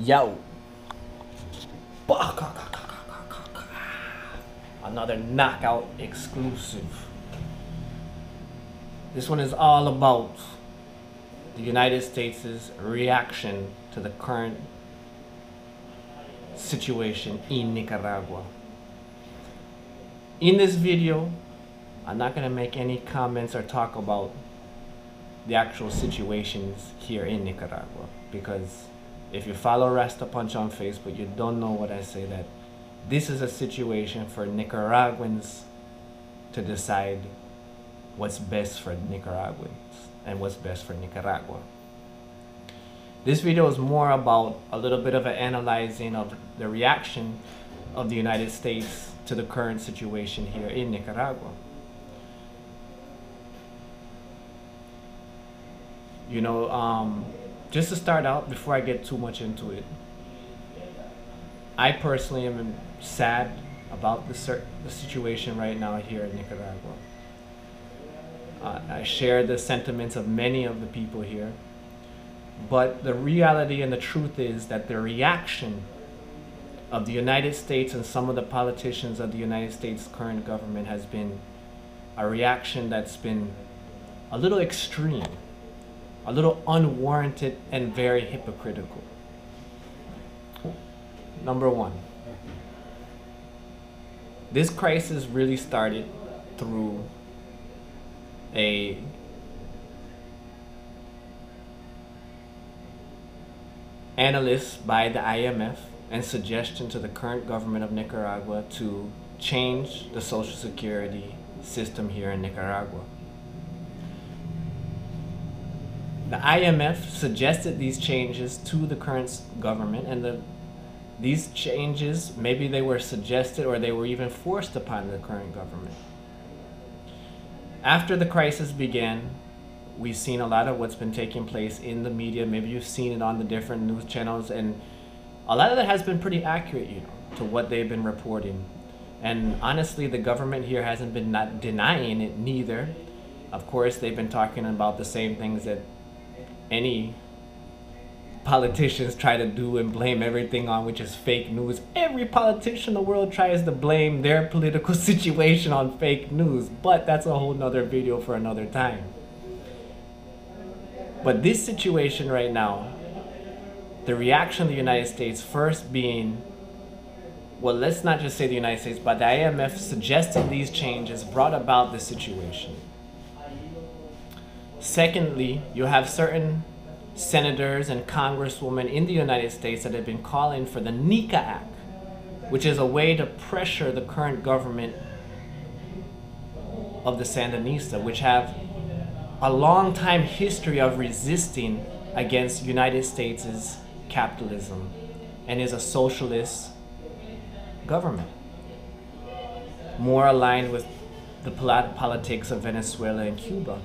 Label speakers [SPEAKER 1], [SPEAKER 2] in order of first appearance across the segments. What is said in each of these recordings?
[SPEAKER 1] Yo. Another knockout exclusive. This one is all about the United States' reaction to the current situation in Nicaragua. In this video, I'm not going to make any comments or talk about the actual situations here in Nicaragua, because if you follow Rasta Punch on Facebook, you don't know what I say, that this is a situation for Nicaraguans to decide what's best for Nicaraguans and what's best for Nicaragua. This video is more about a little bit of an analyzing of the reaction of the United States to the current situation here in Nicaragua. You know, just to start out, before I get too much into it, I personally am sad about the situation right now here in Nicaragua. I share the sentiments of many of the people here, but the reality and the truth is that the reaction of the United States and some of the politicians of the United States current government has been a reaction that's been a little extreme, a little unwarranted, and very hypocritical. Number one, this crisis really started through a analysis by the IMF and suggestion to the current government of Nicaragua to change the Social Security system here in Nicaragua. The IMF suggested these changes to the current government, and these changes, maybe they were suggested or they were even forced upon the current government. After the crisis began, we've seen a lot of what's been taking place in the media. Maybe you've seen it on the different news channels, and a lot of that has been pretty accurate, you know, to what they've been reporting. And honestly, the government here hasn't been not denying it neither. Of course, they've been talking about the same things that any politicians try to do and blame everything on, which is fake news. Every politician in the world tries to blame their political situation on fake news, but that's a whole nother video for another time. But this situation right now, the reaction of the United States first being, well, let's not just say the United States, but the IMF suggested these changes brought about this situation. Secondly, you have certain senators and congresswomen in the United States that have been calling for the NICA Act, which is a way to pressure the current government of the Sandinista, which have a long time history of resisting against United States' capitalism and is a socialist government, more aligned with the politics of Venezuela and Cuba.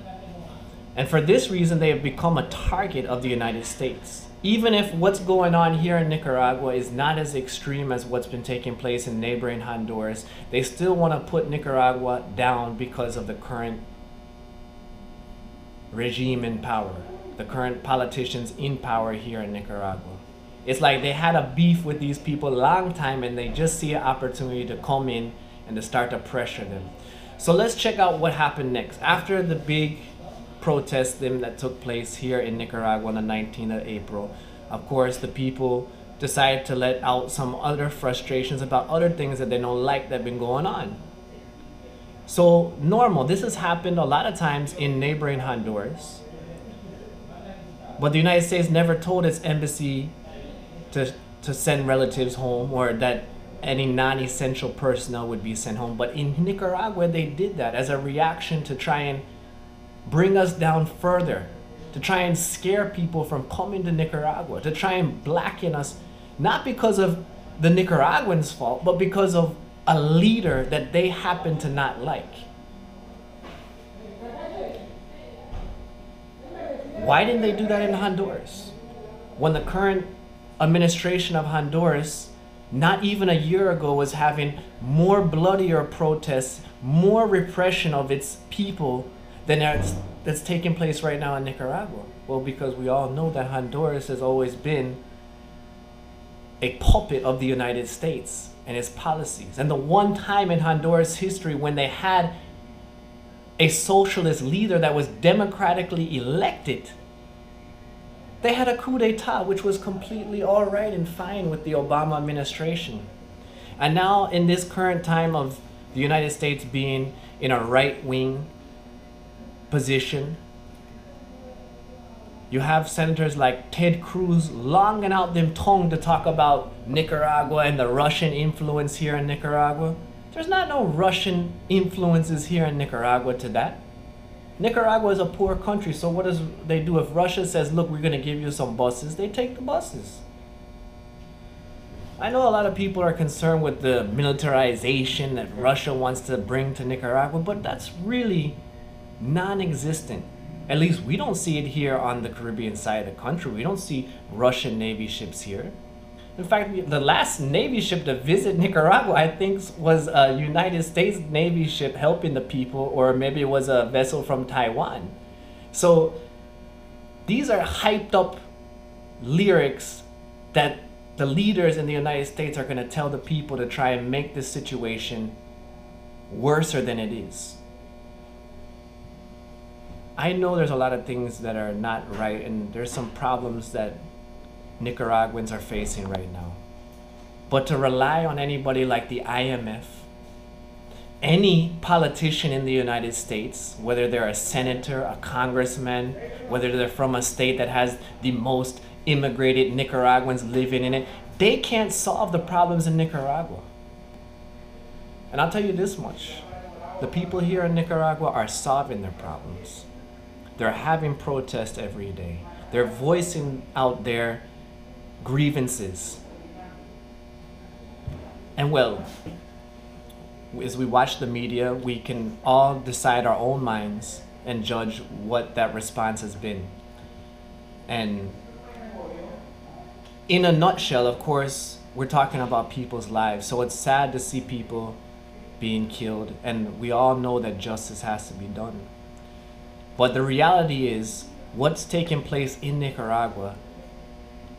[SPEAKER 1] And for this reason, they have become a target of the United States. Even if what's going on here in Nicaragua is not as extreme as what's been taking place in neighboring Honduras, they still want to put Nicaragua down because of the current regime in power, the current politicians in power here in Nicaragua. It's like they had a beef with these people a long time, and they just see an opportunity to come in and to start to pressure them. So let's check out what happened next. After the big protests that took place here in Nicaragua on the 19th of April, of course, the people decided to let out some other frustrations about other things that they don't like that have been going on. So normal, this has happened a lot of times in neighboring Honduras, but the United States never told its embassy to send relatives home, or that any non-essential personnel would be sent home. But in Nicaragua, they did that as a reaction to try and bring us down further, to try and scare people from coming to Nicaragua, to try and blacken us, not because of the Nicaraguans' fault, but because of a leader that they happen to not like. Why didn't they do that in Honduras? When the current administration of Honduras, not even a year ago, was having more bloodier protests, more repression of its people than that's taking place right now in Nicaragua. Well, because we all know that Honduras has always been a puppet of the United States and its policies. And the one time in Honduras history when they had a socialist leader that was democratically elected, they had a coup d'etat, which was completely all right and fine with the Obama administration. And now in this current time of the United States being in a right-wing position, you have senators like Ted Cruz longing out them tongue to talk about Nicaragua and the Russian influence here in Nicaragua. There's not no Russian influences here in Nicaragua to that. Nicaragua is a poor country, so what does they do? If Russia says, look, we're going to give you some buses, they take the buses. I know a lot of people are concerned with the militarization that Russia wants to bring to Nicaragua, but that's really non-existent. At least we don't see it here on the Caribbean side of the country. We don't see Russian Navy ships here. In fact, the last Navy ship to visit Nicaragua, I think, was a United States Navy ship helping the people, or maybe it was a vessel from Taiwan. So these are hyped up lyrics that the leaders in the United States are going to tell the people to try and make this situation worse than it is. I know there's a lot of things that are not right, and there's some problems that Nicaraguans are facing right now. But to rely on anybody like the IMF, any politician in the United States, whether they're a senator, a congressman, whether they're from a state that has the most immigrated Nicaraguans living in it, they can't solve the problems in Nicaragua. And I'll tell you this much, the people here in Nicaragua are solving their problems. They're having protests every day. They're voicing out their grievances. And well, as we watch the media, we can all decide our own minds and judge what that response has been. And in a nutshell, of course, we're talking about people's lives. So it's sad to see people being killed, and we all know that justice has to be done. But the reality is, what's taking place in Nicaragua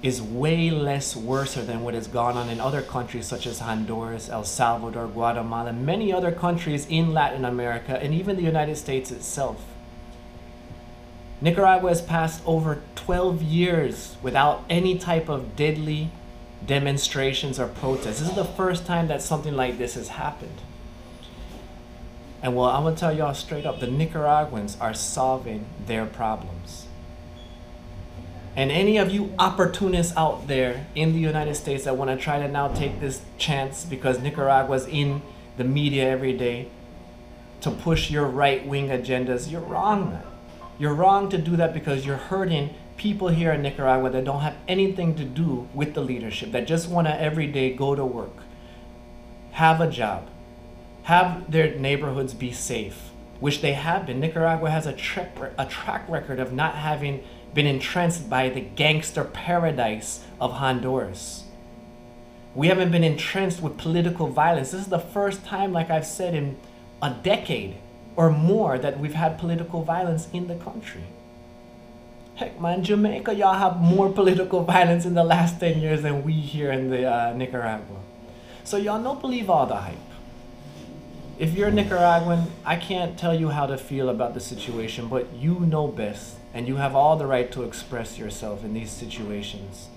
[SPEAKER 1] is way less worse than what has gone on in other countries such as Honduras, El Salvador, Guatemala, and many other countries in Latin America, and even the United States itself. Nicaragua has passed over 12 years without any type of deadly demonstrations or protests. This is the first time that something like this has happened. And well, I'm gonna tell y'all straight up, the Nicaraguans are solving their problems. And any of you opportunists out there in the United States that want to try to now take this chance because Nicaragua's in the media every day to push your right-wing agendas, you're wrong, man. You're wrong to do that because you're hurting people here in Nicaragua that don't have anything to do with the leadership, that just want to every day go to work, have a job, have their neighborhoods be safe, which they have been. Nicaragua has a track record of not having been entrenched by the gangster paradise of Honduras. We haven't been entrenched with political violence. This is the first time, like I've said, in a decade or more that we've had political violence in the country. Heck man, Jamaica, y'all have more political violence in the last 10 years than we here in the Nicaragua. So y'all don't believe all the hype. If you're a Nicaraguan, I can't tell you how to feel about the situation, but you know best, and you have all the right to express yourself in these situations.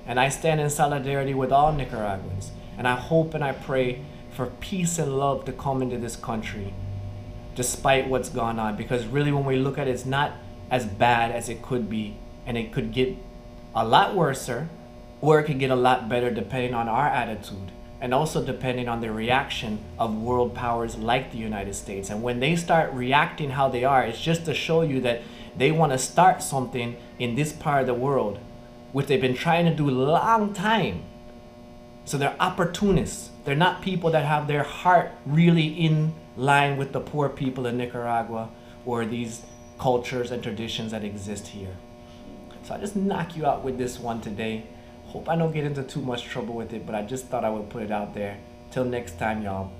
[SPEAKER 1] And I stand in solidarity with all Nicaraguans, and I hope and I pray for peace and love to come into this country, despite what's gone on, because really when we look at it, it's not as bad as it could be, and it could get a lot worse, or it could get a lot better depending on our attitude. And also depending on the reaction of world powers like the United States. And when they start reacting how they are, it's just to show you that they want to start something in this part of the world, which they've been trying to do a long time. So they're opportunists. They're not people that have their heart really in line with the poor people in Nicaragua or these cultures and traditions that exist here. So I just knock you out with this one today. Hope I don't get into too much trouble with it, but I just thought I would put it out there. Till next time, y'all.